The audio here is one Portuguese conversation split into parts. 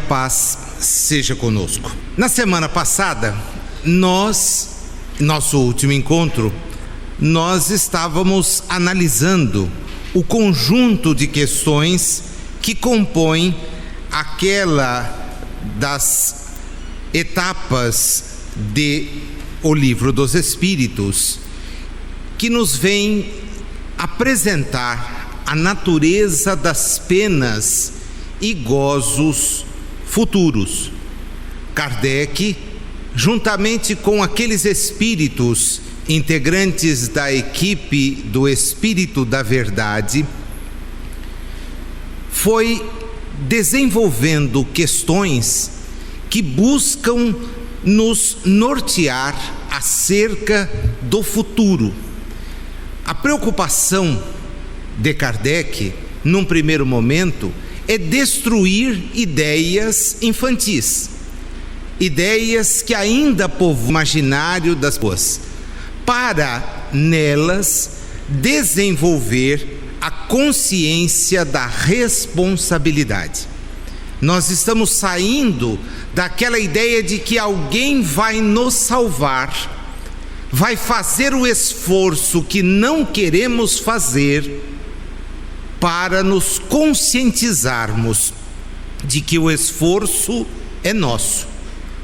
paz seja conosco. Na semana passada, nosso último encontro, nós estávamos analisando o conjunto de questões que compõem aquela das etapas de O Livro dos Espíritos, que nos vem apresentar a natureza das penas e gozos futuros. Kardec, juntamente com aqueles espíritos integrantes da equipe do Espírito da Verdade, foi desenvolvendo questões que buscam nos nortear acerca do futuro. A preocupação de Kardec, num primeiro momento, é destruir ideias infantis, ideias que ainda povoam o imaginário das pessoas, para nelas desenvolver a consciência da responsabilidade. Nós estamos saindo daquela ideia de que alguém vai nos salvar, vai fazer o esforço que não queremos fazer, para nos conscientizarmos de que o esforço é nosso.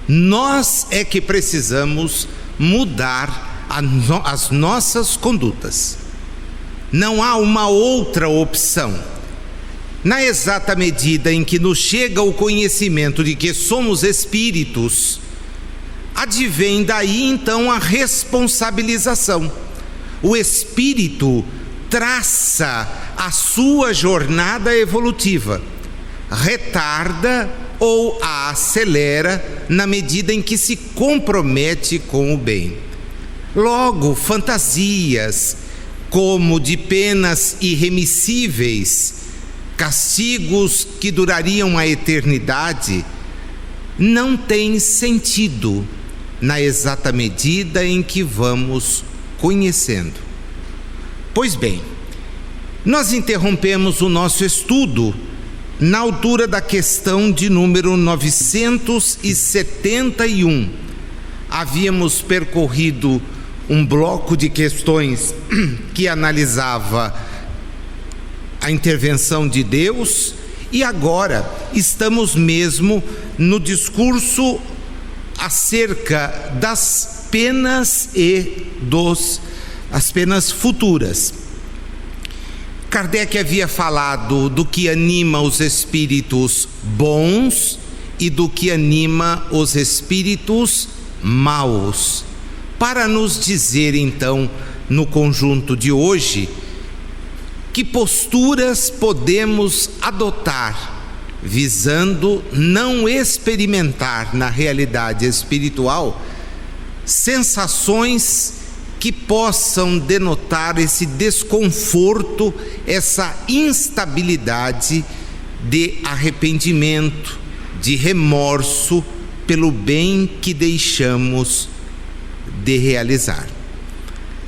Nós é que precisamos mudar as nossas condutas. Não há uma outra opção. Na exata medida em que nos chega o conhecimento de que somos espíritos, advém daí então a responsabilização. O espírito traça a sua jornada evolutiva, retarda ou a acelera na medida em que se compromete com o bem. Logo, fantasias como de penas irremissíveis, castigos que durariam a eternidade, não têm sentido na exata medida em que vamos conhecendo. Pois bem, nós interrompemos o nosso estudo na altura da questão de número 971. Havíamos percorrido um bloco de questões que analisava a intervenção de Deus, e agora estamos mesmo no discurso acerca das penas e as penas futuras. Kardec havia falado do que anima os espíritos bons e do que anima os espíritos maus, para nos dizer então, no conjunto de hoje, que posturas podemos adotar, visando não experimentar na realidade espiritual sensações que possam denotar esse desconforto, essa instabilidade de arrependimento, de remorso pelo bem que deixamos de realizar.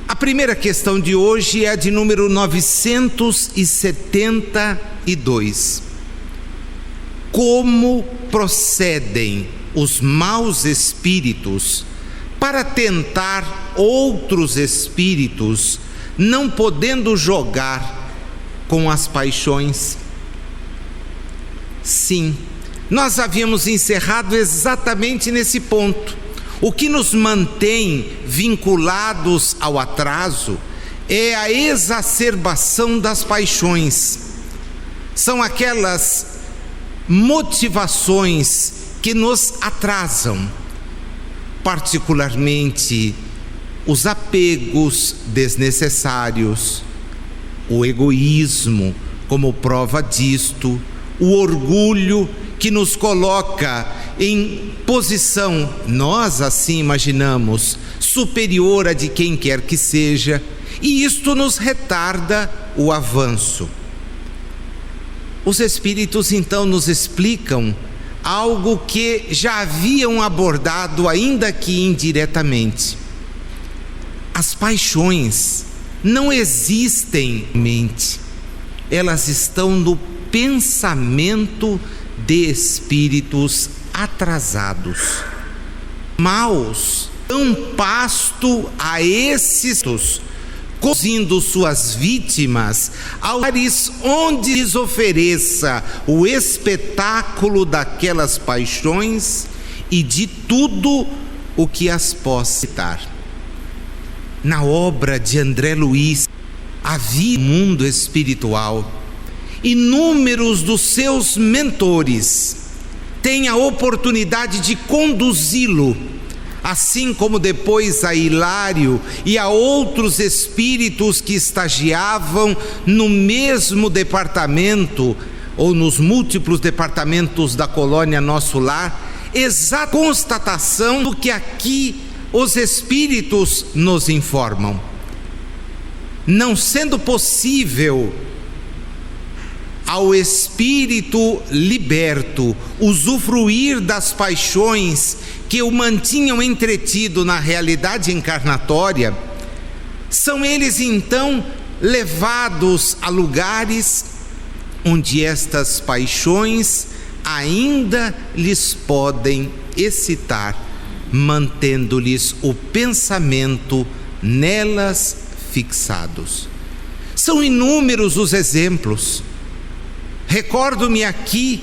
A primeira questão de hoje é a de número 972. Como procedem os maus espíritos para tentar outros espíritos, não podendo jogar com as paixões? Sim, nós havíamos encerrado exatamente nesse ponto. O que nos mantém vinculados ao atraso é a exacerbação das paixões. São aquelas motivações que nos atrasam, particularmente os apegos desnecessários, o egoísmo como prova disto, o orgulho que nos coloca em posição, nós assim imaginamos, superior a de quem quer que seja, e isto nos retarda o avanço. Os espíritos então nos explicam algo que já haviam abordado, ainda que indiretamente. As paixões não existem em mente, elas estão no pensamento de espíritos atrasados, maus, dão pasto a esses, conduzindo suas vítimas aos lugares onde lhes ofereça o espetáculo daquelas paixões e de tudo o que as possa citar. Na obra de André Luiz, havia um mundo espiritual. Inúmeros dos seus mentores têm a oportunidade de conduzi-lo, assim como depois a Hilário e a outros espíritos que estagiavam no mesmo departamento ou nos múltiplos departamentos da colônia Nosso Lar, exata constatação do que aqui os espíritos nos informam. Não sendo possível ao espírito liberto usufruir das paixões que o mantinham entretido na realidade encarnatória, são eles então levados a lugares onde estas paixões ainda lhes podem excitar, mantendo-lhes o pensamento nelas fixados. São inúmeros os exemplos. Recordo-me aqui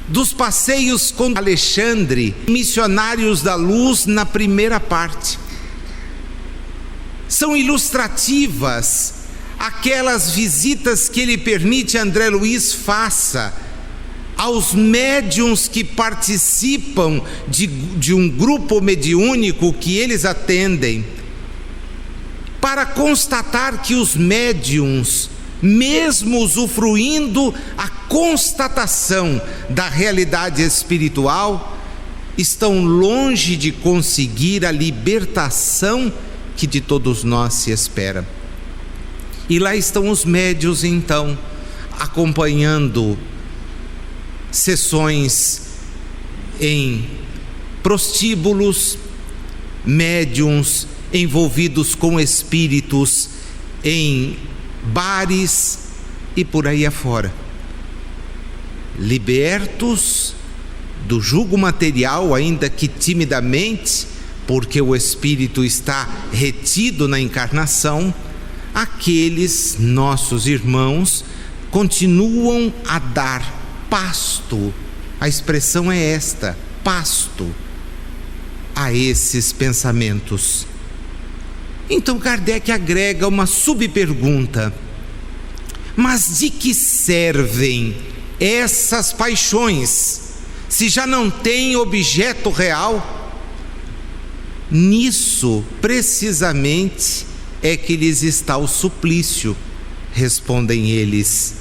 dos passeios com Alexandre, Missionários da Luz, na primeira parte. São ilustrativas aquelas visitas que ele permite André Luiz faça aos médiuns que participam de um grupo mediúnico que eles atendem, para constatar que os médiuns, mesmo usufruindo a constatação da realidade espiritual, estão longe de conseguir a libertação que de todos nós se espera. E lá estão os médiuns então, acompanhando sessões em prostíbulos, médiuns envolvidos com espíritos em bares e por aí afora, libertos do jugo material, ainda que timidamente, porque o espírito está retido na encarnação. Aqueles nossos irmãos continuam a dar pasto, a expressão é esta, pasto, a esses pensamentos. Então Kardec agrega uma subpergunta: mas de que servem essas paixões, se já não têm objeto real? Nisso, precisamente, é que lhes está o suplício, respondem eles.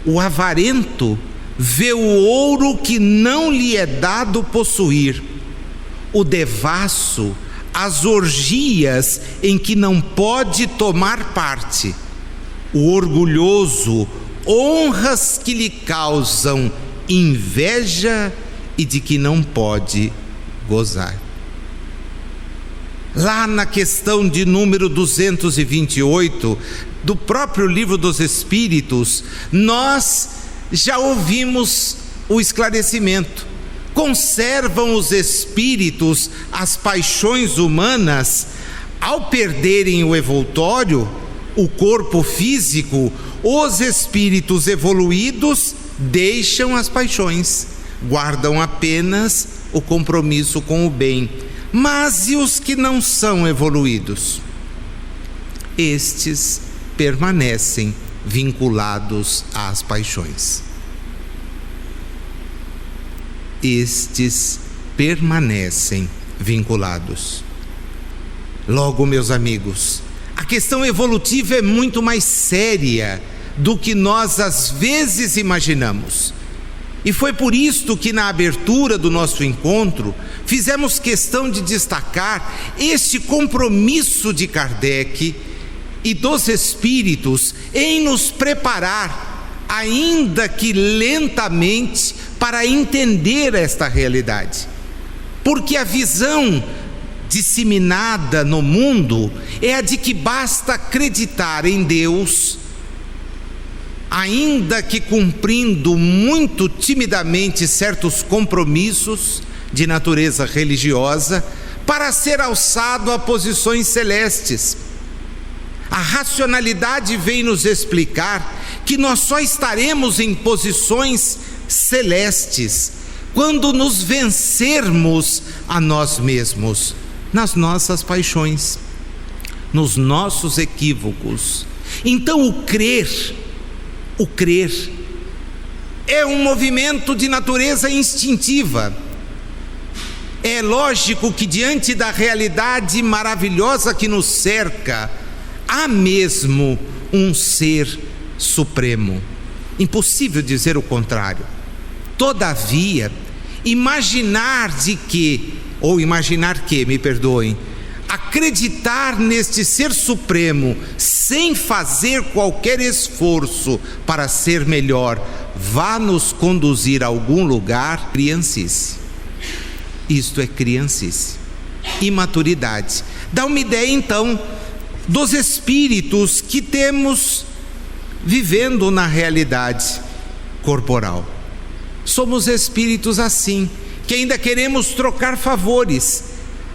O avarento vê o ouro que não lhe é dado possuir, o devasso as orgias em que não pode tomar parte, o orgulhoso honras que lhe causam inveja e de que não pode gozar. Lá na questão de número 228 do próprio Livro dos Espíritos, nós já ouvimos o esclarecimento. Conservam os espíritos as paixões humanas ao perderem o envoltório, o corpo físico. Os espíritos evoluídos deixam as paixões, guardam apenas o compromisso com o bem. Mas e os que não são evoluídos? Estes permanecem vinculados às paixões. Estes permanecem vinculados. Logo, meus amigos, a questão evolutiva é muito mais séria do que nós às vezes imaginamos. E foi por isto que na abertura do nosso encontro fizemos questão de destacar este compromisso de Kardec e dos espíritos em nos preparar, ainda que lentamente, para entender esta realidade. Porque a visão disseminada no mundo é a de que basta acreditar em Deus ainda que cumprindo muito timidamente certos compromissos de natureza religiosa, para ser alçado a posições celestes. A racionalidade vem nos explicar que nós só estaremos em posições celestes quando nos vencermos a nós mesmos, nas nossas paixões, nos nossos equívocos. Então o crer é um movimento de natureza instintiva. É lógico que diante da realidade maravilhosa que nos cerca, há mesmo um ser supremo. Impossível dizer o contrário. Todavia, acreditar neste ser supremo sem fazer qualquer esforço para ser melhor, vá nos conduzir a algum lugar, criancice. Isto é criancice, imaturidade. Dá uma ideia então dos espíritos que temos vivendo na realidade corporal. Somos espíritos assim, que ainda queremos trocar favores.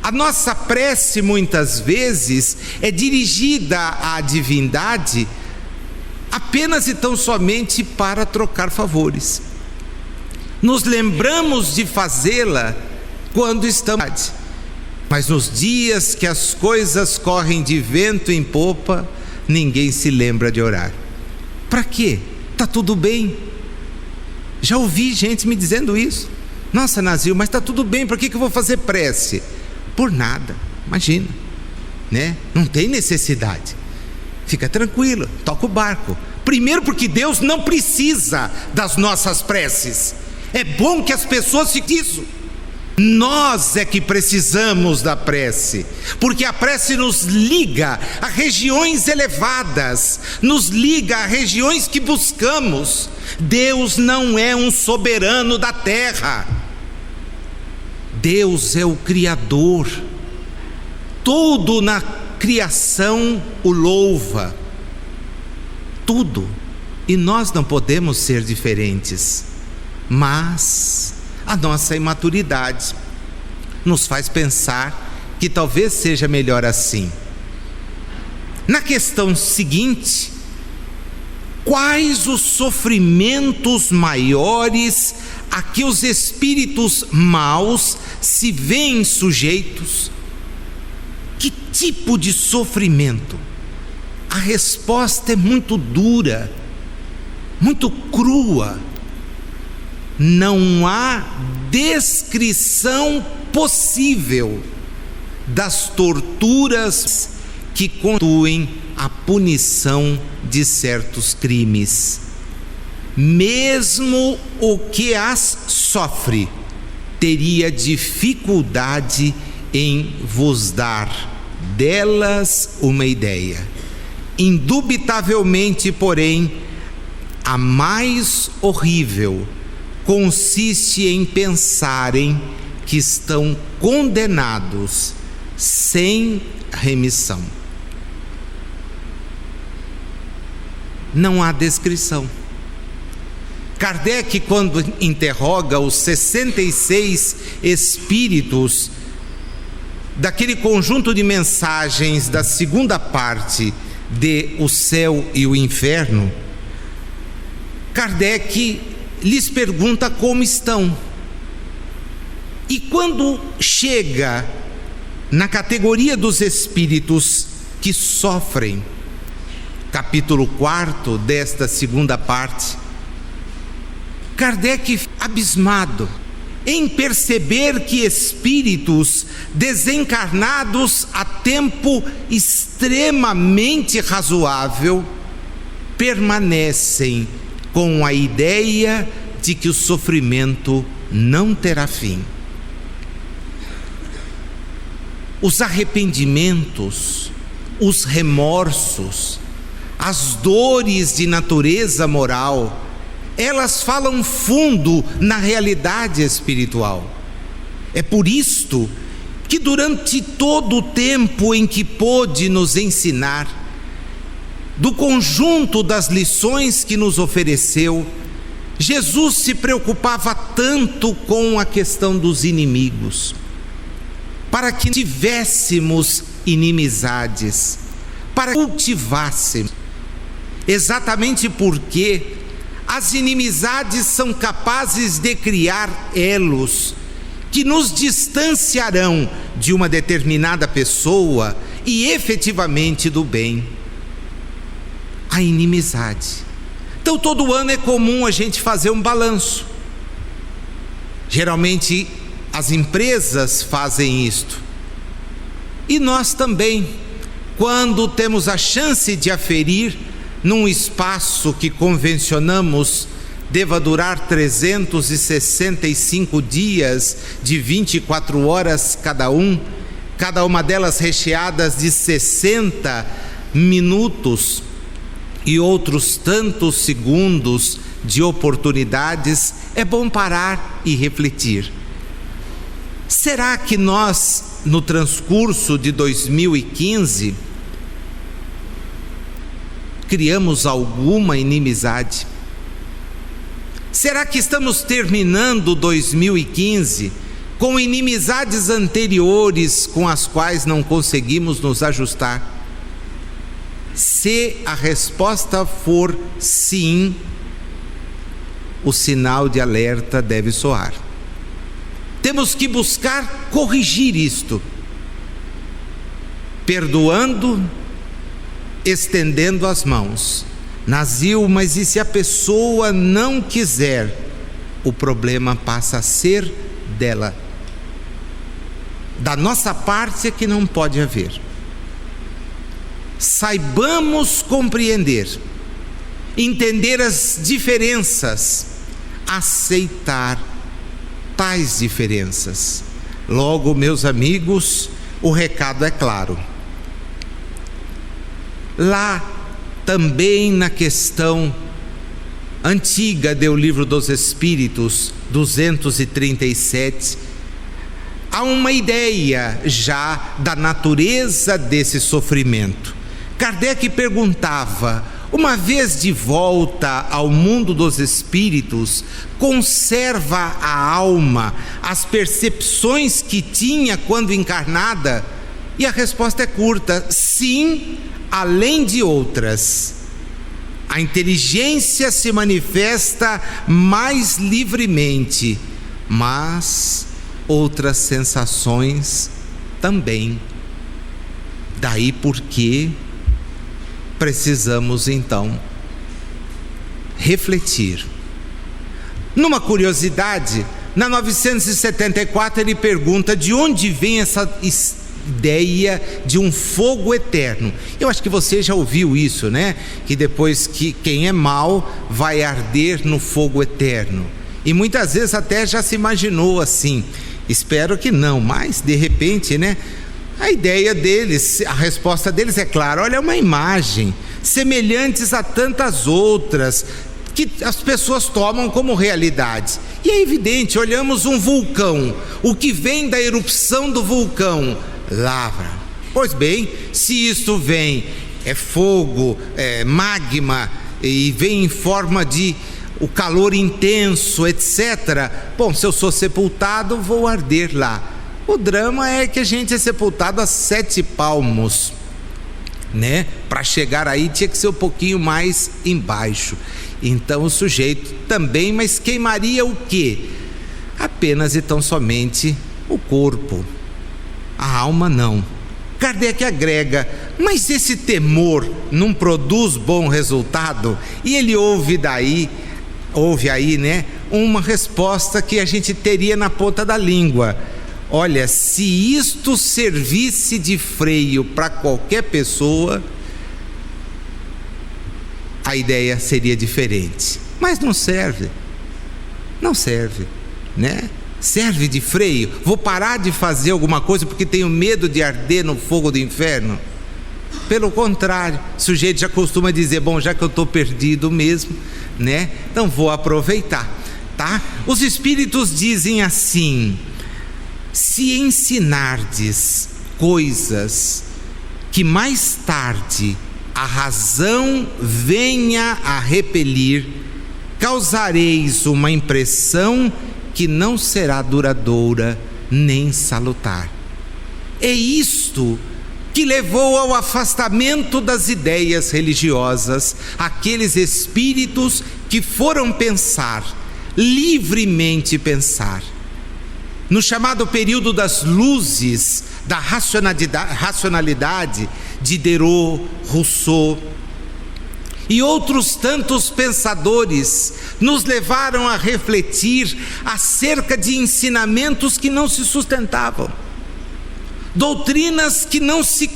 A nossa prece muitas vezes é dirigida à divindade apenas e tão somente para trocar favores. Nos lembramos de fazê-la quando estamos, mas nos dias que as coisas correm de vento em popa, ninguém se lembra de orar. Para quê? Está tudo bem. Já ouvi gente me dizendo isso. Nossa, Nazil, mas está tudo bem, para que eu vou fazer prece? Por nada, imagina, né? Não tem necessidade. Fica tranquilo, toca o barco. Primeiro porque Deus não precisa das nossas preces. É bom que as pessoas fiquem isso. Nós é que precisamos da prece, porque a prece nos liga a regiões elevadas, nos liga a regiões que buscamos. Deus não é um soberano da terra. Deus é o Criador. Tudo na criação o louva. Tudo. E nós não podemos ser diferentes. Mas a nossa imaturidade nos faz pensar que talvez seja melhor assim. Na questão seguinte, quais os sofrimentos maiores a que os espíritos maus se veem sujeitos? Que tipo de sofrimento? A resposta é muito dura, muito crua. Não há descrição possível das torturas que constituem a punição de certos crimes. Mesmo o que as sofre teria dificuldade em vos dar delas uma ideia. Indubitavelmente, porém, a mais horrível consiste em pensarem que estão condenados sem remissão. Não há descrição. Kardec, quando interroga os 66 espíritos daquele conjunto de mensagens da segunda parte de O Céu e o Inferno, Kardec lhes pergunta como estão. E quando chega na categoria dos espíritos que sofrem, capítulo 4 desta segunda parte, Kardec, abismado em perceber que espíritos desencarnados a tempo extremamente razoável permanecem com a ideia de que o sofrimento não terá fim. Os arrependimentos, os remorsos, as dores de natureza moral, elas falam fundo na realidade espiritual. É por isto que durante todo o tempo em que pôde nos ensinar, do conjunto das lições que nos ofereceu, Jesus se preocupava tanto com a questão dos inimigos, para que tivéssemos inimizades, para que cultivássemos, exatamente porque as inimizades são capazes de criar elos que nos distanciarão de uma determinada pessoa e efetivamente do bem. A inimizade. Então todo ano é comum a gente fazer um balanço. Geralmente as empresas fazem isto. E nós também, quando temos a chance de aferir num espaço que convencionamos deva durar 365 dias de 24 horas cada uma delas recheadas de 60 minutos e outros tantos segundos de oportunidades, é bom parar e refletir. Será que nós, no transcurso de 2015, criamos alguma inimizade? Será que estamos terminando 2015 com inimizades anteriores com as quais não conseguimos nos ajustar? Se a resposta for sim, o sinal de alerta deve soar. Temos que buscar corrigir isto, perdoando, estendendo as mãos. Nazil, mas e se a pessoa não quiser? O problema passa a ser dela. Da nossa parte é que não pode haver. Saibamos compreender, entender as diferenças, aceitar tais diferenças. Logo, meus amigos, o recado é claro. Lá também na questão antiga do Livro dos Espíritos, 237, há uma ideia já da natureza desse sofrimento. Kardec perguntava: uma vez de volta ao mundo dos espíritos, conserva a alma as percepções que tinha quando encarnada? E a resposta é curta: sim, além de outras. A inteligência se manifesta mais livremente, mas outras sensações também. Daí porque precisamos então refletir. Numa curiosidade, na 974 ele pergunta de onde vem essa ideia de um fogo eterno. Eu acho que você já ouviu isso, né? Que depois que quem é mau vai arder no fogo eterno. E muitas vezes até já se imaginou assim. Espero que não, mas de repente, né? A ideia deles, a resposta deles é clara: olha, é uma imagem, semelhantes a tantas outras que as pessoas tomam como realidade. E é evidente, olhamos um vulcão, o que vem da erupção do vulcão, lava. Pois bem, se isto vem, é fogo, é magma, e vem em forma de o calor intenso, etc. Bom, se eu sou sepultado, vou arder lá. O drama é que a gente é sepultado a 7 palmos, né? Para chegar aí tinha que ser um pouquinho mais embaixo. Então o sujeito também, mas queimaria o quê? Apenas e tão somente o corpo. A alma não. Kardec agrega: mas esse temor não produz bom resultado? E ele ouve aí, né, uma resposta que a gente teria na ponta da língua. Olha, se isto servisse de freio para qualquer pessoa, a ideia seria diferente. Mas não serve. Não serve, né? Serve de freio? Vou parar de fazer alguma coisa porque tenho medo de arder no fogo do inferno? Pelo contrário, o sujeito já costuma dizer: bom, já que eu estou perdido mesmo, né? Então vou aproveitar, tá? Os espíritos dizem assim: se ensinardes coisas que mais tarde a razão venha a repelir, causareis uma impressão que não será duradoura nem salutar. É isto que levou ao afastamento das ideias religiosas aqueles espíritos que foram pensar, livremente pensar. No chamado período das luzes, da racionalidade, Diderot, Rousseau e outros tantos pensadores nos levaram a refletir acerca de ensinamentos que não se sustentavam, doutrinas que não se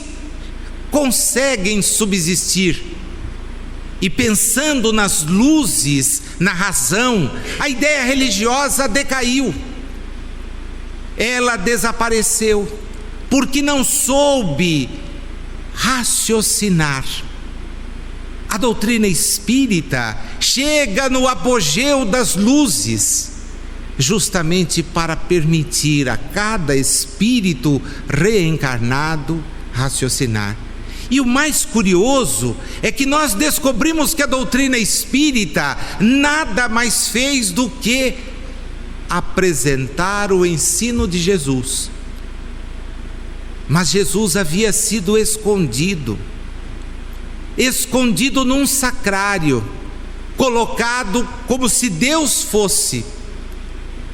conseguem subsistir. E pensando nas luzes, na razão, a ideia religiosa decaiu. Ela desapareceu, porque não soube raciocinar. A doutrina espírita chega no apogeu das luzes, justamente para permitir a cada espírito reencarnado raciocinar. E o mais curioso é que nós descobrimos que a doutrina espírita nada mais fez do que apresentar o ensino de Jesus. Mas Jesus havia sido escondido num sacrário, colocado como se Deus fosse,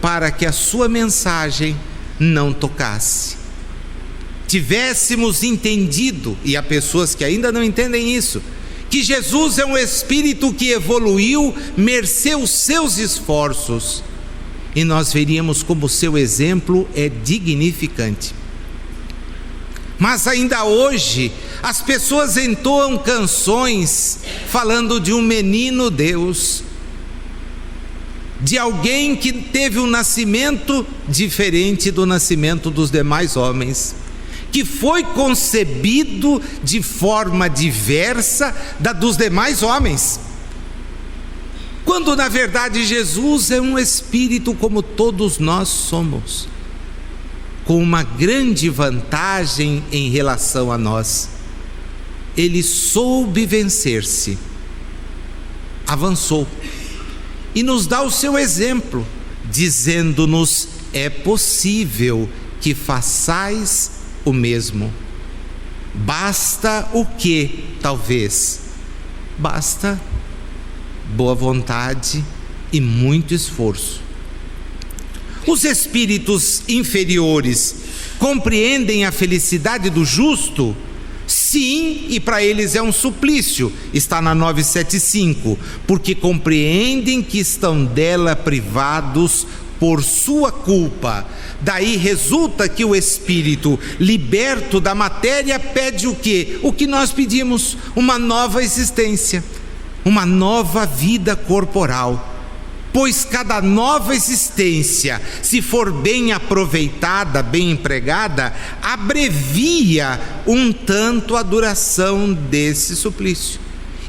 para que a sua mensagem não tocasse. Tivéssemos entendido, e há pessoas que ainda não entendem isso, que Jesus é um espírito que evoluiu mercê os seus esforços, e nós veríamos como seu exemplo é dignificante. Mas ainda hoje as pessoas entoam canções falando de um menino Deus, de alguém que teve um nascimento diferente do nascimento dos demais homens, que foi concebido de forma diversa da dos demais homens, quando na verdade Jesus é um espírito como todos nós somos, com uma grande vantagem em relação a nós. Ele soube vencer-se, avançou e nos dá o seu exemplo, dizendo-nos: é possível que façais o mesmo. Basta o que? Talvez basta boa vontade e muito esforço. Os espíritos inferiores compreendem a felicidade do justo? Sim, e para eles é um suplício, está na 975, porque compreendem que estão dela privados por sua culpa. Daí resulta que o espírito, liberto da matéria, pede o quê? O que nós pedimos: uma nova existência, uma nova vida corporal. Pois cada nova existência, se for bem aproveitada, bem empregada, abrevia um tanto a duração desse suplício.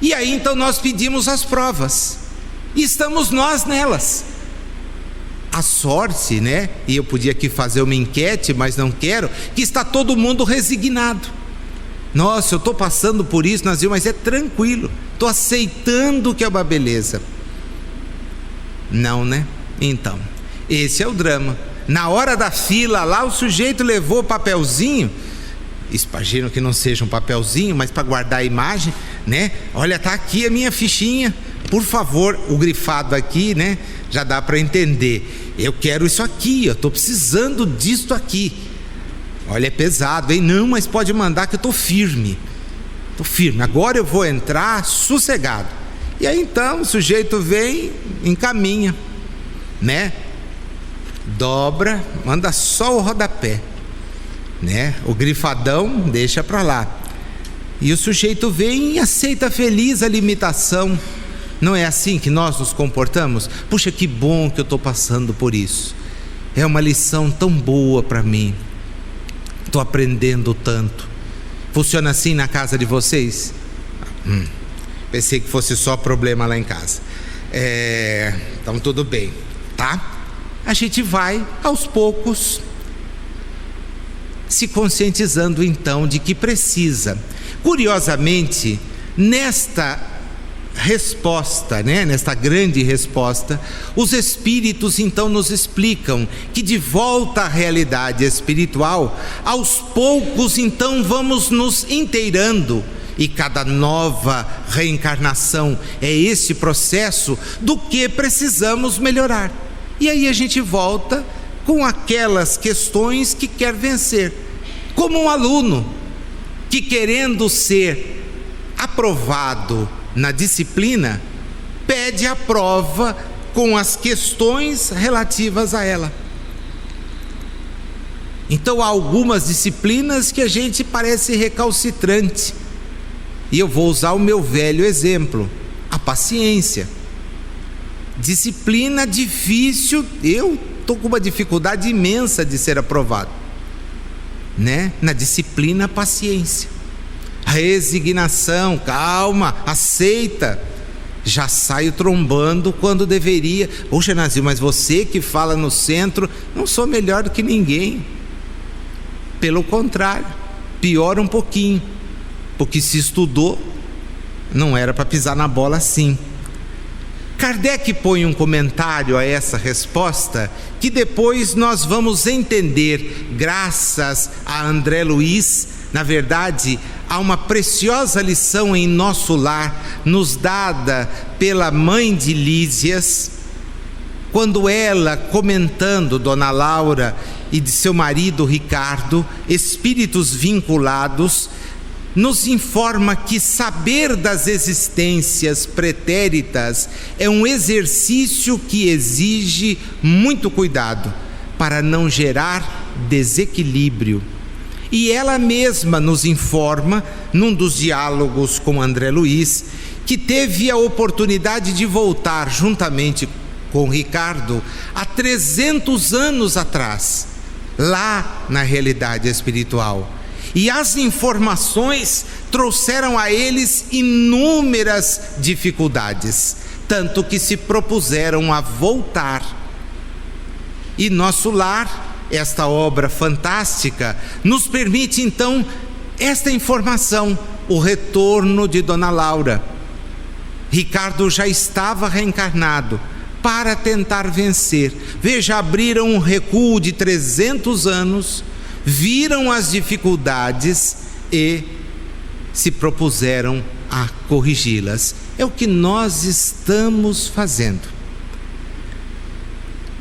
E aí então nós pedimos as provas, e estamos nós nelas. A sorte, né? E eu podia aqui fazer uma enquete, mas não quero, que está todo mundo resignado. Nossa, eu estou passando por isso, mas é tranquilo, estou aceitando que é uma beleza. Não, né? Então, esse é o drama. Na hora da fila lá, o sujeito levou o papelzinho, imagino que não seja um papelzinho, mas para guardar a imagem, né? Olha, tá aqui a minha fichinha, por favor, o grifado aqui, né? Já dá para entender. Eu quero isso aqui, eu estou precisando disto aqui. Olha, é pesado, hein? Não, mas pode mandar que eu estou firme. Estou firme, agora eu vou entrar sossegado. E aí então o sujeito vem, encaminha, né? Dobra, manda só o rodapé, né? O grifadão deixa para lá. E o sujeito vem e aceita feliz a limitação. Não é assim que nós nos comportamos? Puxa, que bom que eu estou passando por isso. É uma lição tão boa para mim. Estou aprendendo tanto. Funciona assim na casa de vocês? Pensei que fosse só problema lá em casa. Então tudo bem, tá? A gente vai aos poucos se conscientizando então de que precisa. Curiosamente, Nesta resposta, nesta grande resposta, os Espíritos então nos explicam que de volta à realidade espiritual, aos poucos então vamos nos inteirando, e cada nova reencarnação é esse processo do que precisamos melhorar. E aí a gente volta com aquelas questões que quer vencer, como um aluno que, querendo ser aprovado na disciplina, pede a prova com as questões relativas a ela. Então há algumas disciplinas que a gente parece recalcitrante, e eu vou usar o meu velho exemplo, a paciência. Disciplina difícil, eu estou com uma dificuldade imensa de ser aprovado, na disciplina, a paciência. A resignação, calma, aceita. Já saio trombando quando deveria. Poxa, Nazil, mas você que fala no centro, não sou melhor do que ninguém. Pelo contrário, piora um pouquinho, porque se estudou, não era para pisar na bola assim. Kardec põe um comentário a essa resposta que depois nós vamos entender, graças a André Luiz. Na verdade, há uma preciosa lição em nosso lar, nos dada pela mãe de Lísias, quando ela, comentando Dona Laura e de seu marido Ricardo, espíritos vinculados, nos informa que saber das existências pretéritas é um exercício que exige muito cuidado para não gerar desequilíbrio. E ela mesma nos informa, num dos diálogos com André Luiz, que teve a oportunidade de voltar juntamente com Ricardo há 300 anos atrás, lá na realidade espiritual. E as informações trouxeram a eles inúmeras dificuldades, tanto que se propuseram a voltar. E nosso lar, esta obra fantástica, nos permite então esta informação, o retorno de Dona Laura. Ricardo já estava reencarnado para tentar vencer. Veja, abriram um recuo de 300 anos, viram as dificuldades e se propuseram a corrigi-las. É o que nós estamos fazendo.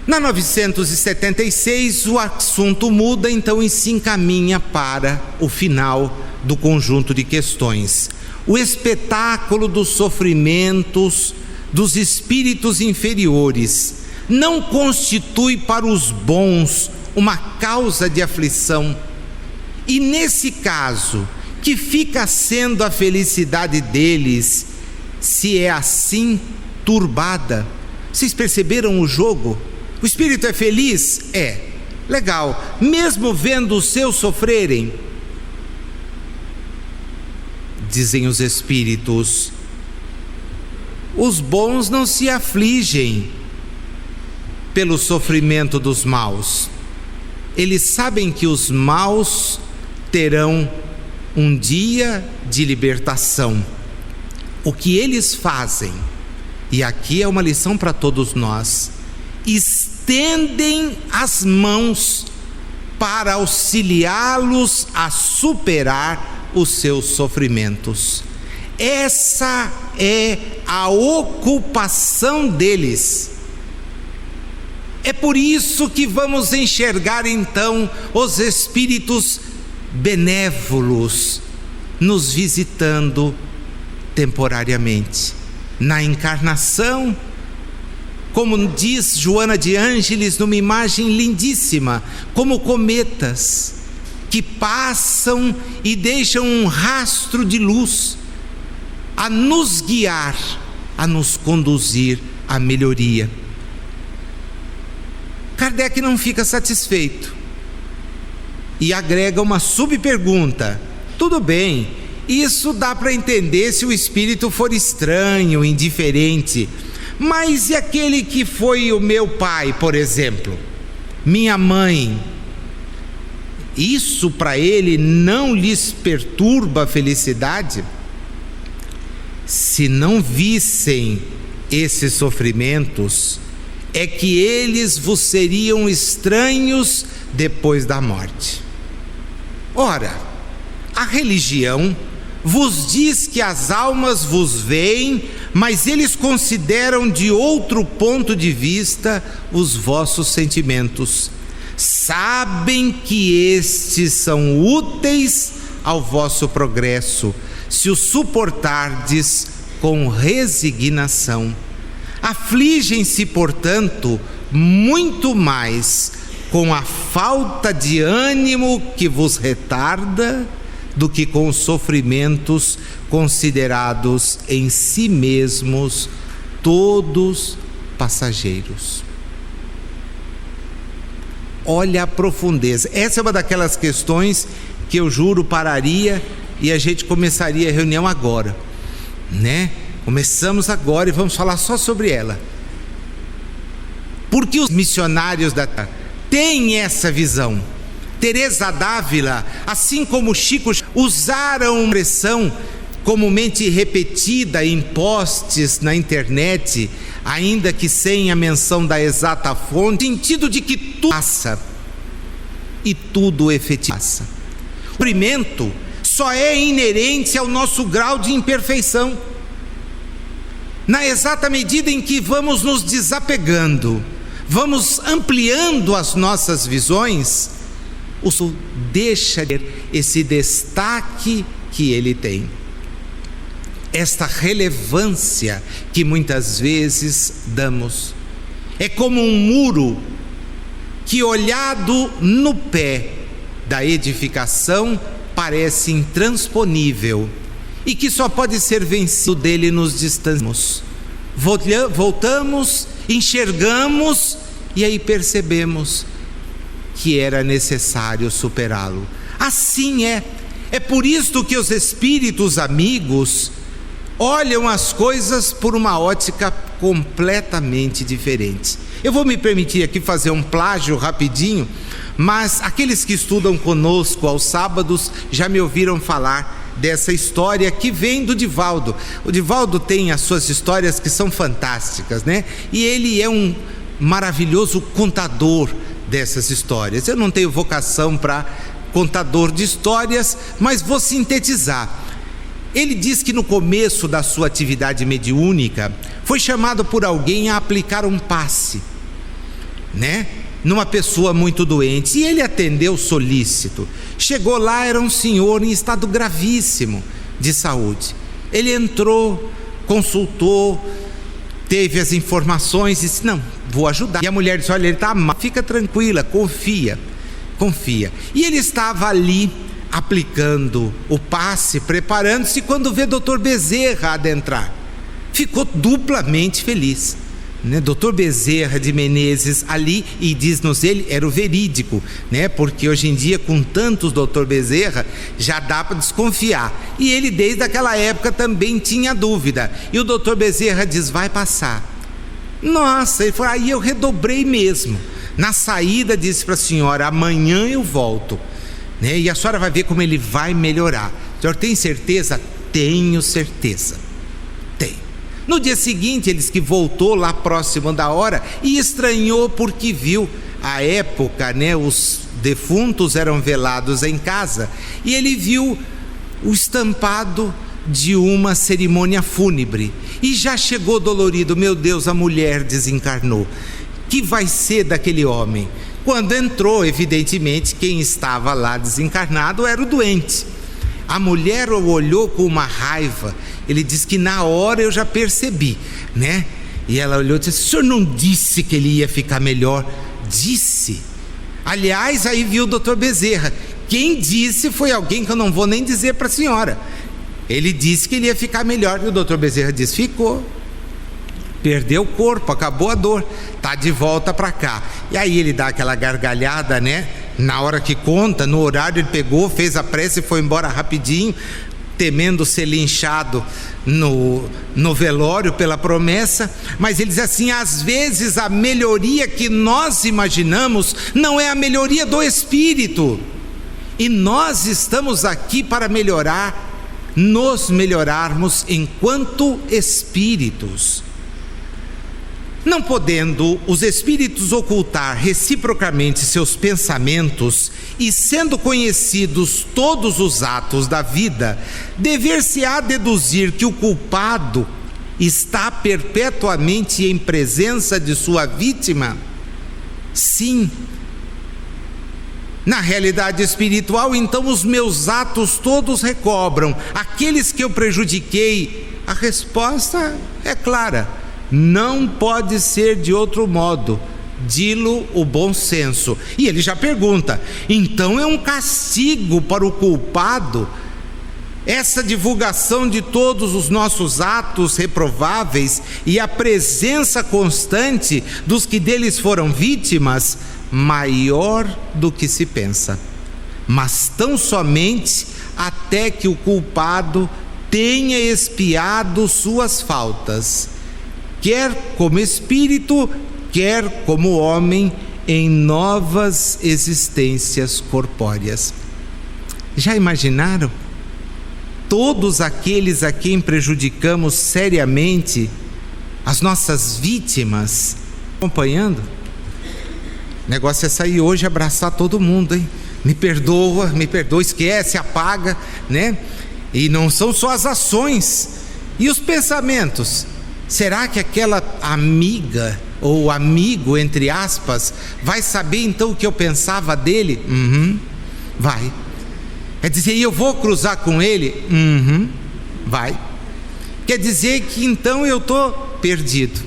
Na 976 o assunto muda então e se encaminha para o final do conjunto de questões. O espetáculo dos sofrimentos dos espíritos inferiores não constitui para os bons uma causa de aflição, e nesse caso, que fica sendo a felicidade deles, se é assim turbada? Vocês perceberam o jogo? O espírito é feliz? É. Legal. Mesmo vendo os seus sofrerem? Dizem os espíritos, os bons não se afligem pelo sofrimento dos maus. Eles sabem que os maus terão um dia de libertação. O que eles fazem, e aqui é uma lição para todos nós, estendem as mãos para auxiliá-los a superar os seus sofrimentos. Essa é a ocupação deles. É por isso que vamos enxergar então os espíritos benévolos nos visitando temporariamente. Na encarnação, como diz Joana de Ângeles numa imagem lindíssima, como cometas que passam e deixam um rastro de luz a nos guiar, a nos conduzir à melhoria. Kardec não fica satisfeito e agrega uma subpergunta. Tudo bem, isso dá para entender se o espírito for estranho, indiferente, mas e aquele que foi o meu pai, por exemplo, minha mãe? Isso para ele não lhes perturba a felicidade? se não vissem esses sofrimentos, é que eles vos seriam estranhos depois da morte. Ora, a religião vos diz que as almas vos veem, mas eles consideram de outro ponto de vista os vossos sentimentos. Sabem que estes são úteis ao vosso progresso, se os suportardes com resignação. Afligem-se, portanto, muito mais com a falta de ânimo que vos retarda do que com os sofrimentos considerados em si mesmos todos passageiros. Olha a profundeza. Essa é uma daquelas questões que eu juro pararia e a gente começaria a reunião agora, né? Começamos agora e vamos falar só sobre ela. Porque os missionários da terra têm essa visão. Teresa d'Ávila, assim como Chico, usaram uma expressão comumente repetida em posts na internet, ainda que sem a menção da exata fonte, no sentido de que tudo passa e tudo efetivaça. O sofrimento só é inerente ao nosso grau de imperfeição. Na exata medida em que vamos nos desapegando, vamos ampliando as nossas visões, o sol deixa de ter esse destaque que ele tem, esta relevância que muitas vezes damos. É como um muro que, olhado no pé da edificação, parece intransponível e que só pode ser vencido dele nos distanciamos. Voltamos, enxergamos e aí percebemos que era necessário superá-lo. Assim é por isto que os espíritos amigos olham as coisas por uma ótica completamente diferente. Eu vou me permitir aqui fazer um plágio rapidinho, mas aqueles que estudam conosco aos sábados já me ouviram falar dessa história que vem do Divaldo. O Divaldo tem as suas histórias que são fantásticas, né? E ele é um maravilhoso contador dessas histórias. Eu não tenho vocação para contador de histórias, mas vou sintetizar. Ele diz que no começo da sua atividade mediúnica foi chamado por alguém a aplicar um passe, né, numa pessoa muito doente, e ele atendeu solícito. Chegou lá, era um senhor em estado gravíssimo de saúde. Ele entrou, consultou, teve as informações e disse: não, vou ajudar. E a mulher disse: olha, ele está mal, fica tranquila, confia. E ele estava ali aplicando o passe, preparando-se, quando vê Dr. Bezerra adentrar. Ficou duplamente feliz, né? Dr. Bezerra de Menezes ali, e diz-nos ele, era o verídico, né? Porque hoje em dia, com tantos Dr. Bezerra, já dá para desconfiar. E ele, desde aquela época, também tinha dúvida. E o Dr. Bezerra diz: vai passar. Nossa, ele falou: aí eu redobrei mesmo. Na saída disse para a senhora: amanhã eu volto, né? E a senhora vai ver como ele vai melhorar. A senhora tem certeza? Tenho certeza. Tem. No dia seguinte, ele disse que voltou lá próximo da hora e estranhou porque viu, à época, né, os defuntos eram velados em casa, e ele viu o estampado de uma cerimônia fúnebre e já chegou dolorido. Meu Deus, a mulher desencarnou. Que vai ser daquele homem? Quando entrou, evidentemente, quem estava lá desencarnado era o doente. A mulher o olhou com uma raiva. Ele diz que na hora eu já percebi, né? E ela olhou e disse: o senhor não disse que ele ia ficar melhor? Disse. Aliás, aí viu o doutor Bezerra. Quem disse foi alguém que eu não vou nem dizer para a senhora. Ele disse que ele ia ficar melhor. E o doutor Bezerra disse: ficou. Perdeu o corpo, acabou a dor, está de volta para cá. E aí ele dá aquela gargalhada, né? Na hora que conta, no horário ele pegou, fez a prece e foi embora rapidinho, temendo ser linchado no velório pela promessa. Mas ele diz assim: às vezes a melhoria que nós imaginamos não é a melhoria do espírito, e nós estamos aqui para melhorar nos melhorarmos enquanto espíritos. Não podendo os espíritos ocultar reciprocamente seus pensamentos e sendo conhecidos todos os atos da vida, dever-se-á deduzir que o culpado está perpetuamente em presença de sua vítima? Sim. Na realidade espiritual, então, os meus atos todos recobram aqueles que eu prejudiquei. A resposta é clara: não pode ser de outro modo, dilo o bom senso. E ele já pergunta: então é um castigo para o culpado essa divulgação de todos os nossos atos reprováveis e a presença constante dos que deles foram vítimas? Maior do que se pensa, mas tão somente até que o culpado tenha expiado suas faltas, quer como espírito, quer como homem, em novas existências corpóreas. Já imaginaram? Todos aqueles a quem prejudicamos seriamente, as nossas vítimas, acompanhando? O negócio é sair hoje e abraçar todo mundo, hein? Me perdoa, esquece, apaga, né? E não são só as ações. E os pensamentos? Será que aquela amiga ou amigo, entre aspas, vai saber então o que eu pensava dele? Vai. Quer dizer, eu vou cruzar com ele? Vai. Quer dizer que então eu estou perdido,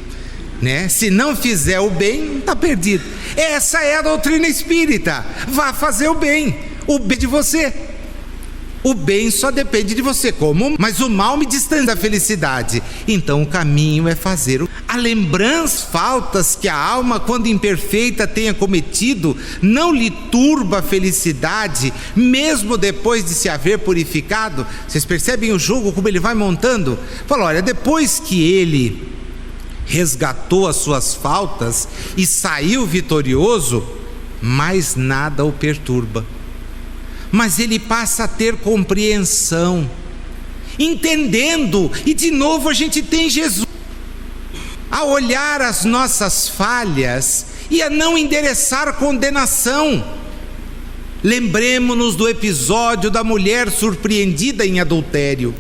né? Se não fizer o bem, está perdido. Essa é a doutrina espírita. Vá fazer o bem de você. O bem só depende de você, mas o mal me distancia da felicidade. Então o caminho é fazer a lembrança, faltas que a alma, quando imperfeita, tenha cometido, não lhe turba a felicidade, mesmo depois de se haver purificado. Vocês percebem o jogo, como ele vai montando? Fala, olha, depois que ele resgatou as suas faltas e saiu vitorioso, mais nada o perturba. Mas ele passa a ter compreensão, entendendo, e de novo a gente tem Jesus a olhar as nossas falhas e a não endereçar condenação. Lembremos-nos do episódio da mulher surpreendida em adultério.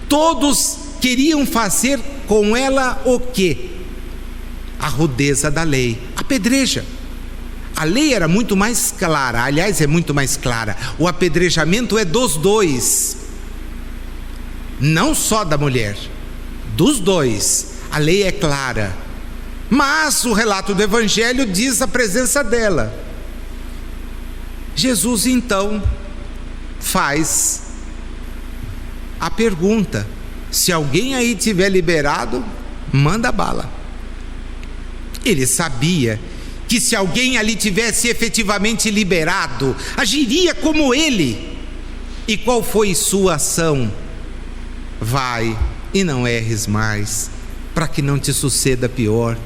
Todos queriam fazer com ela o quê? A rudeza da lei, apedreja. A lei era muito mais clara, aliás, é muito mais clara. O apedrejamento é dos dois, não só da mulher, dos dois. A lei é clara, mas o relato do Evangelho diz a presença dela. Jesus então faz a pergunta: se alguém aí tiver liberado, manda bala. Ele sabia que se alguém ali tivesse efetivamente liberado, agiria como ele. E qual foi sua ação? Vai e não erres mais, para que não te suceda pior.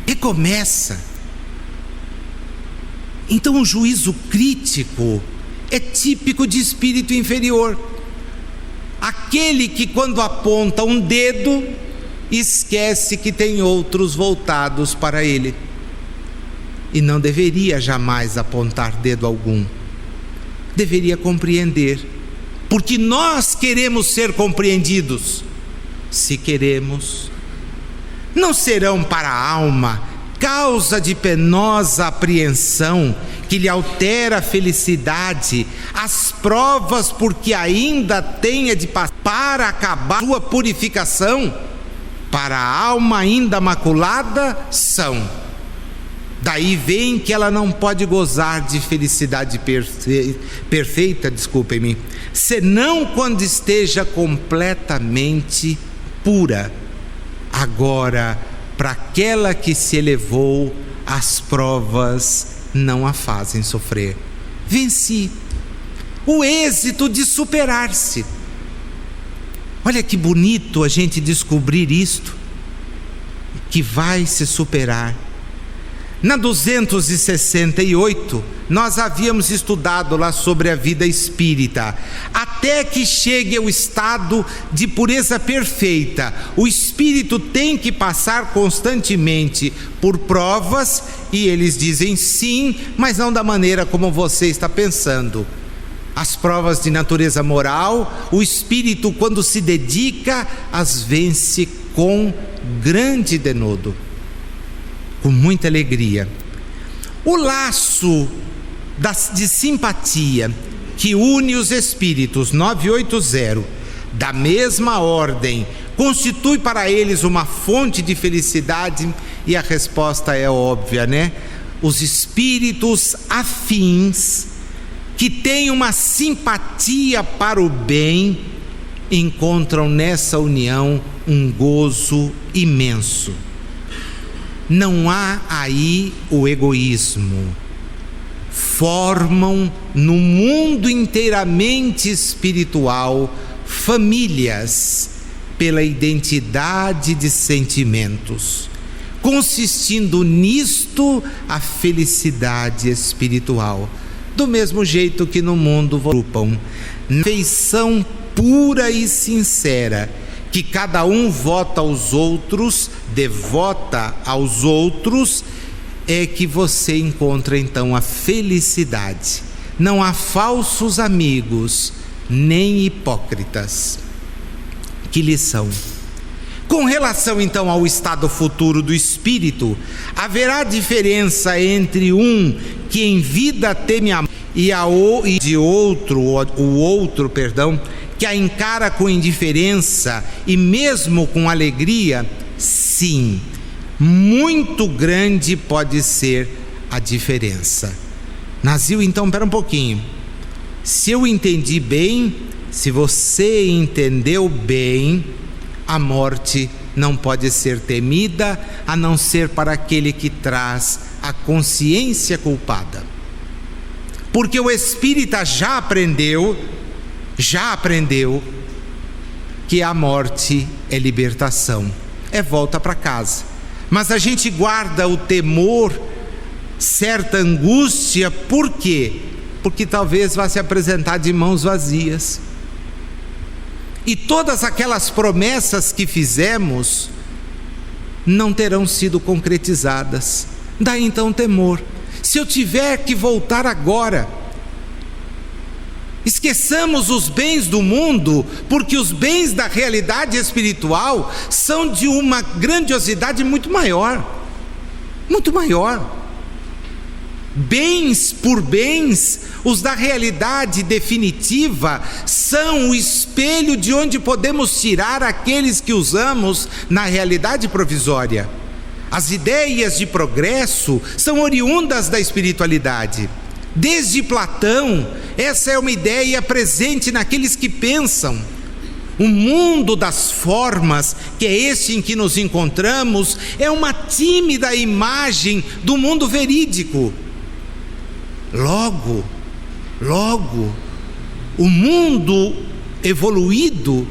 Recomeça. Então o juízo crítico é típico de espírito inferior. Aquele que, quando aponta um dedo, esquece que tem outros voltados para ele, e não deveria jamais apontar dedo algum. Deveria compreender, porque nós queremos ser compreendidos. Se queremos, não serão para a alma causa de penosa apreensão que lhe altera a felicidade as provas porque ainda tenha de passar para acabar sua purificação? Para a alma ainda maculada são. Daí vem que ela não pode gozar de felicidade perfeita, desculpem-me, senão quando esteja completamente pura. Agora, para aquela que se elevou, as provas não a fazem sofrer. Venci. O êxito de superar-se. Olha que bonito a gente descobrir isto, que vai se superar. Na 268, nós havíamos estudado lá sobre a vida espírita. Até que chegue ao estado de pureza perfeita, o espírito tem que passar constantemente por provas, e eles dizem sim, mas não da maneira como você está pensando. As provas de natureza moral, o espírito, quando se dedica, as vence com grande denodo, com muita alegria. O laço de simpatia que une os espíritos, 980, da mesma ordem, constitui para eles uma fonte de felicidade, e a resposta é óbvia, né? Os espíritos afins, que têm uma simpatia para o bem, encontram nessa união um gozo imenso. Não há aí o egoísmo. Formam no mundo inteiramente espiritual famílias pela identidade de sentimentos, consistindo nisto a felicidade espiritual. Do mesmo jeito que no mundo agrupam na afeição pura e sincera, que cada um vota aos outros, devota aos outros, é que você encontra então a felicidade. Não há falsos amigos, nem hipócritas. Que lição! Com relação então ao estado futuro do espírito, haverá diferença entre um que em vida teme a e o outro, que a encara com indiferença e mesmo com alegria? Sim, muito grande pode ser a diferença. Nazil, então, espera um pouquinho. Se eu entendi bem, se você entendeu bem, a morte não pode ser temida, a não ser para aquele que traz a consciência culpada. Porque o espírita já aprendeu que a morte é libertação, é volta para casa. Mas a gente guarda o temor, certa angústia, por quê? Porque talvez vá se apresentar de mãos vazias. E todas aquelas promessas que fizemos não terão sido concretizadas. Daí então o temor. Se eu tiver que voltar agora, esqueçamos os bens do mundo, porque os bens da realidade espiritual são de uma grandiosidade muito maior. Muito maior. Bens por bens, os da realidade definitiva são o espelho de onde podemos tirar aqueles que usamos na realidade provisória. As ideias de progresso são oriundas da espiritualidade. Desde Platão, essa é uma ideia presente naqueles que pensam. O mundo das formas, que é este em que nos encontramos, é uma tímida imagem do mundo verídico. Logo, o mundo evoluído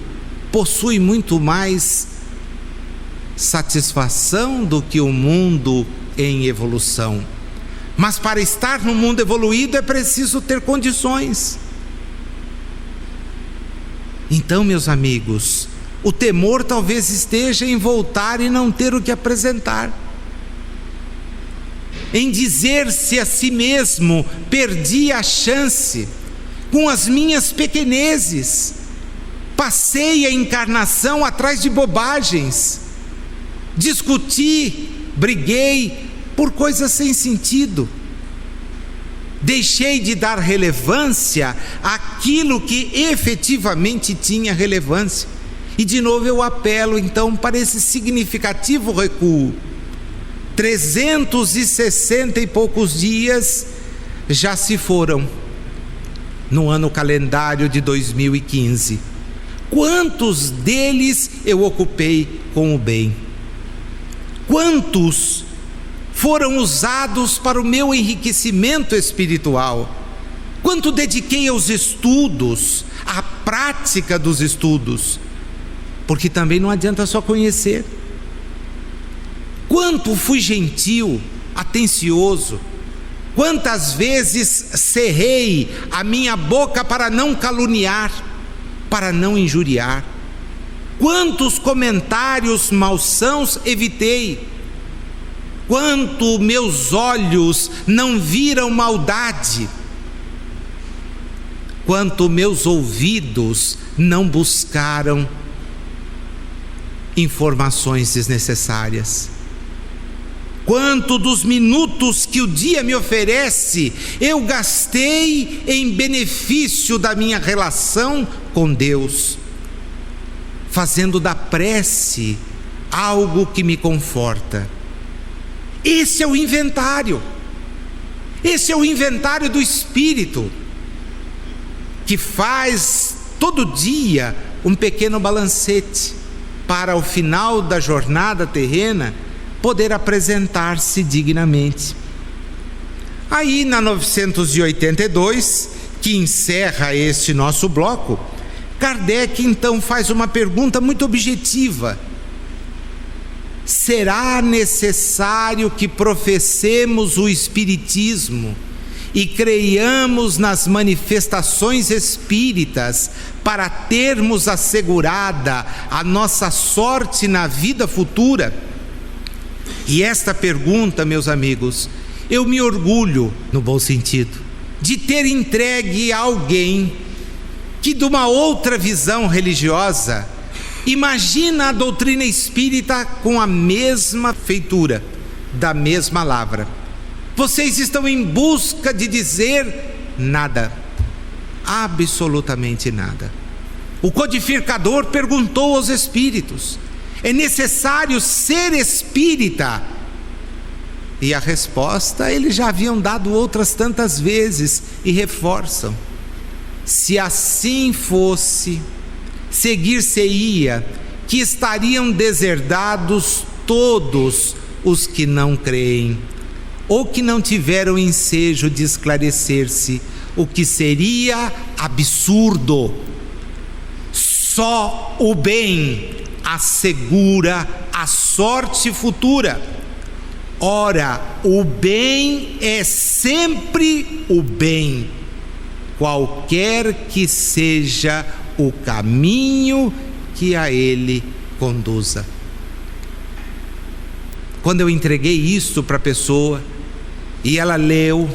possui muito mais satisfação do que o mundo em evolução. Mas para estar no mundo evoluído é preciso ter condições. Então, meus amigos, o temor talvez esteja em voltar e não ter o que apresentar, em dizer-se a si mesmo: perdi a chance, com as minhas pequenezes, passei a encarnação atrás de bobagens, discuti, briguei por coisas sem sentido, deixei de dar relevância àquilo que efetivamente tinha relevância. E de novo eu apelo então para esse significativo recuo. 360 e poucos dias já se foram no ano calendário de 2015. Quantos deles eu ocupei com o bem? Quantos foram usados para o meu enriquecimento espiritual? Quanto dediquei aos estudos, à prática dos estudos? Porque também não adianta só conhecer. Quanto fui gentil, atencioso? Quantas vezes cerrei a minha boca para não caluniar, para não injuriar? Quantos comentários malsãos evitei? Quanto meus olhos não viram maldade? Quanto meus ouvidos não buscaram informações desnecessárias? Quanto dos minutos que o dia me oferece eu gastei em benefício da minha relação com Deus, fazendo da prece algo que me conforta. Esse é o inventário. Esse é o inventário do Espírito, que faz todo dia um pequeno balancete para, ao final da jornada terrena, poder apresentar-se dignamente. Aí, na 982, que encerra este nosso bloco, Kardec então faz uma pergunta muito objetiva: será necessário que professemos o Espiritismo e creiamos nas manifestações espíritas para termos assegurada a nossa sorte na vida futura? E esta pergunta, meus amigos, eu me orgulho, no bom sentido, de ter entregue a alguém que, de uma outra visão religiosa, imagina a doutrina espírita com a mesma feitura, da mesma lavra. Vocês estão em busca de dizer nada, absolutamente nada. O codificador perguntou aos espíritos: é necessário ser espírita? E a resposta eles já haviam dado outras tantas vezes e reforçam: se assim fosse, seguir-se-ia que estariam deserdados todos os que não creem, ou que não tiveram ensejo de esclarecer-se, o que seria absurdo. Só o bem assegura a sorte futura. Ora, o bem é sempre o bem, qualquer que seja o caminho que a ele conduza. Quando eu entreguei isso para a pessoa, e ela leu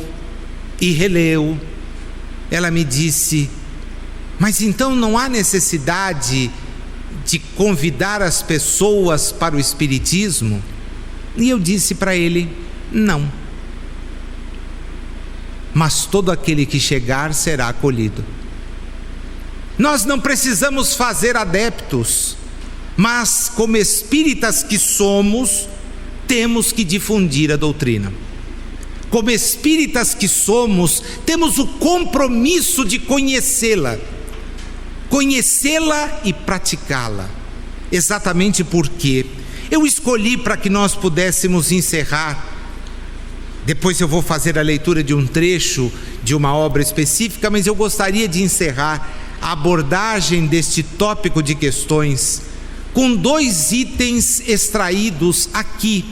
e releu, ela me disse: mas então não há necessidade de convidar as pessoas para o Espiritismo? E eu disse para ele: não. Mas todo aquele que chegar será acolhido. Nós não precisamos fazer adeptos, mas como espíritas que somos, temos que difundir a doutrina. Como espíritas que somos, temos o compromisso de conhecê-la e praticá-la. Exatamente porque eu escolhi para que nós pudéssemos encerrar. Depois eu vou fazer a leitura de um trecho de uma obra específica, mas eu gostaria de encerrar a abordagem deste tópico de questões com 2 itens extraídos aqui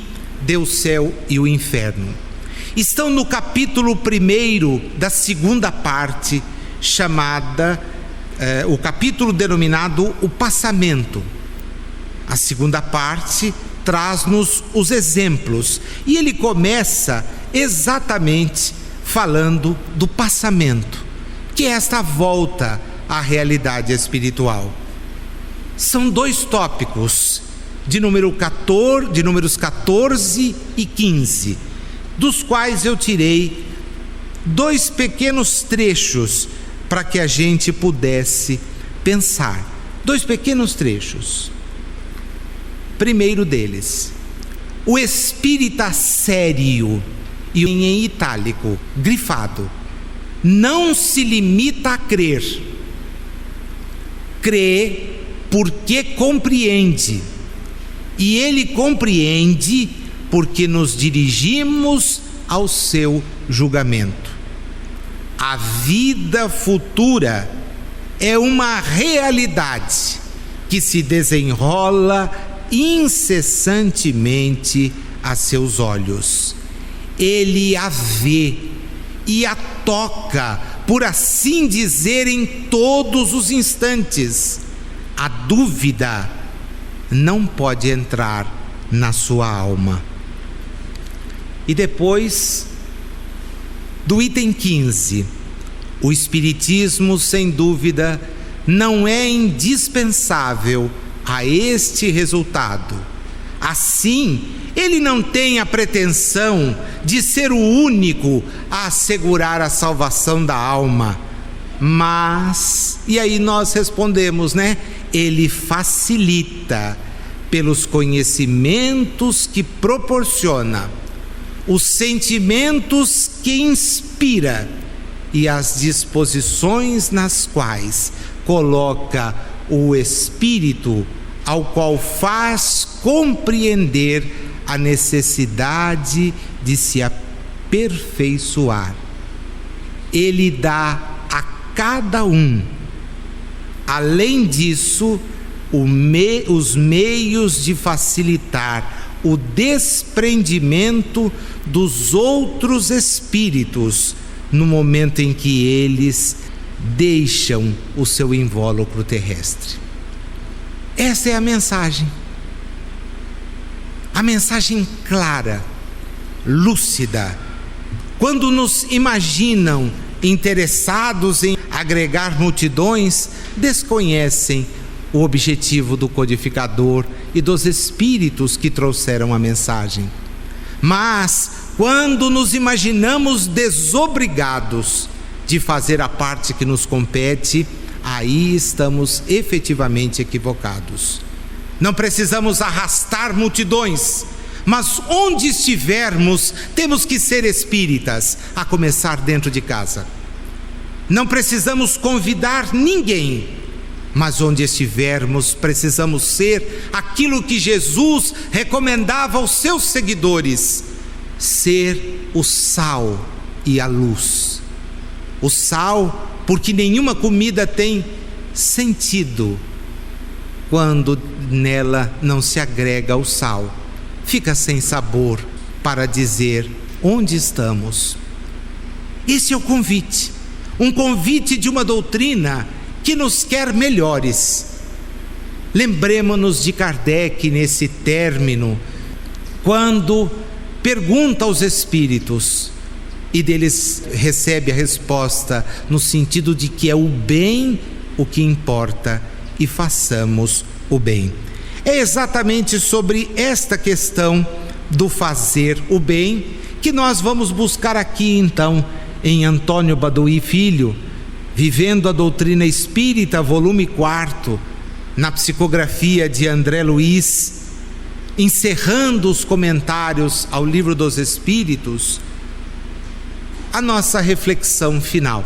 do céu e o inferno. Estão no capítulo 1 da segunda parte, chamada, o capítulo denominado O Passamento. A segunda parte traz-nos os exemplos, e ele começa exatamente falando do passamento, que é esta volta à realidade espiritual. São 2 tópicos, de números 14 e 15, dos quais eu tirei 2 pequenos trechos para que a gente pudesse pensar. 2 pequenos trechos. Primeiro deles: o espírita sério, e em itálico, grifado, não se limita a crer. Crê porque compreende, e ele compreende porque nos dirigimos ao seu julgamento. A vida futura é uma realidade que se desenrola incessantemente a seus olhos. ele a vê e a toca, por assim dizer, em todos os instantes. A dúvida não pode entrar na sua alma. E depois do item 15, o Espiritismo, sem dúvida, não é indispensável a este resultado. Assim, ele não tem a pretensão de ser o único a assegurar a salvação da alma, mas, e aí nós respondemos, ele facilita pelos conhecimentos que proporciona, os sentimentos que inspira e as disposições nas quais coloca o espírito, ao qual faz compreender a necessidade de se aperfeiçoar. Ele dá a cada um, além disso, os meios de facilitar o desprendimento dos outros espíritos no momento em que eles deixam o seu invólucro terrestre. Essa é a mensagem clara, lúcida. Quando nos imaginam interessados em agregar multidões, desconhecem o objetivo do codificador e dos espíritos que trouxeram a mensagem. Mas, quando nos imaginamos desobrigados de fazer a parte que nos compete, aí estamos efetivamente equivocados. Não precisamos arrastar multidões, mas onde estivermos, temos que ser espíritas, a começar dentro de casa. Não precisamos convidar ninguém, mas onde estivermos, precisamos ser aquilo que Jesus recomendava aos seus seguidores: ser o sal e a luz. O sal, porque nenhuma comida tem sentido quando nela não se agrega o sal. Fica sem sabor para dizer onde estamos. Esse é o convite, um convite de uma doutrina que nos quer melhores. Lembremos-nos de Kardec nesse término, quando pergunta aos espíritos e deles recebe a resposta no sentido de que é o bem o que importa e façamos o bem. É exatamente sobre esta questão do fazer o bem que nós vamos buscar aqui então em Antônio Baduy Filho, Vivendo a Doutrina Espírita, volume 4, na psicografia de André Luiz, encerrando os comentários ao Livro dos Espíritos, a nossa reflexão final.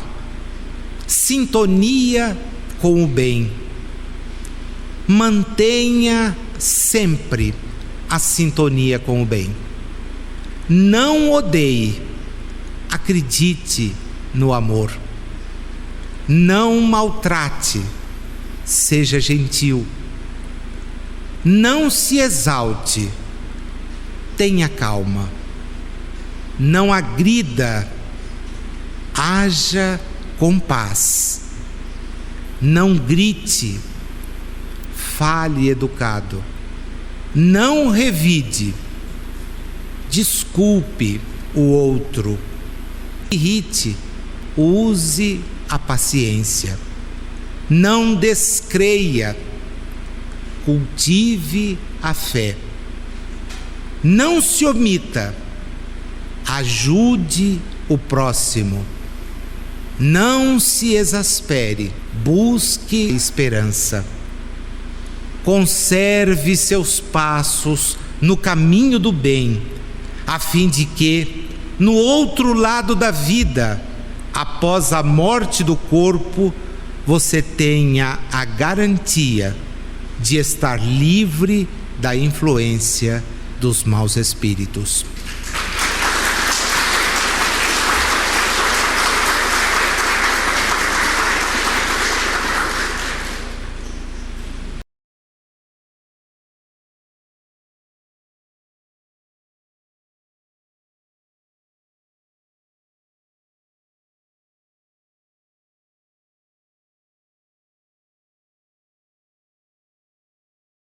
Sintonia com o bem. Mantenha sempre a sintonia com o bem. Não odeie, acredite no amor. Não maltrate, seja gentil. Não se exalte, tenha calma. Não agrida, haja com paz. Não grite, fale educado. Não revide, desculpe o outro. Irrite, use a paciência. Não descreia, cultive a fé. Não se omita, ajude o próximo. Não se exaspere, busque esperança. Conserve seus passos no caminho do bem, a fim de que, no outro lado da vida, após a morte do corpo, você tenha a garantia de estar livre da influência dos maus espíritos.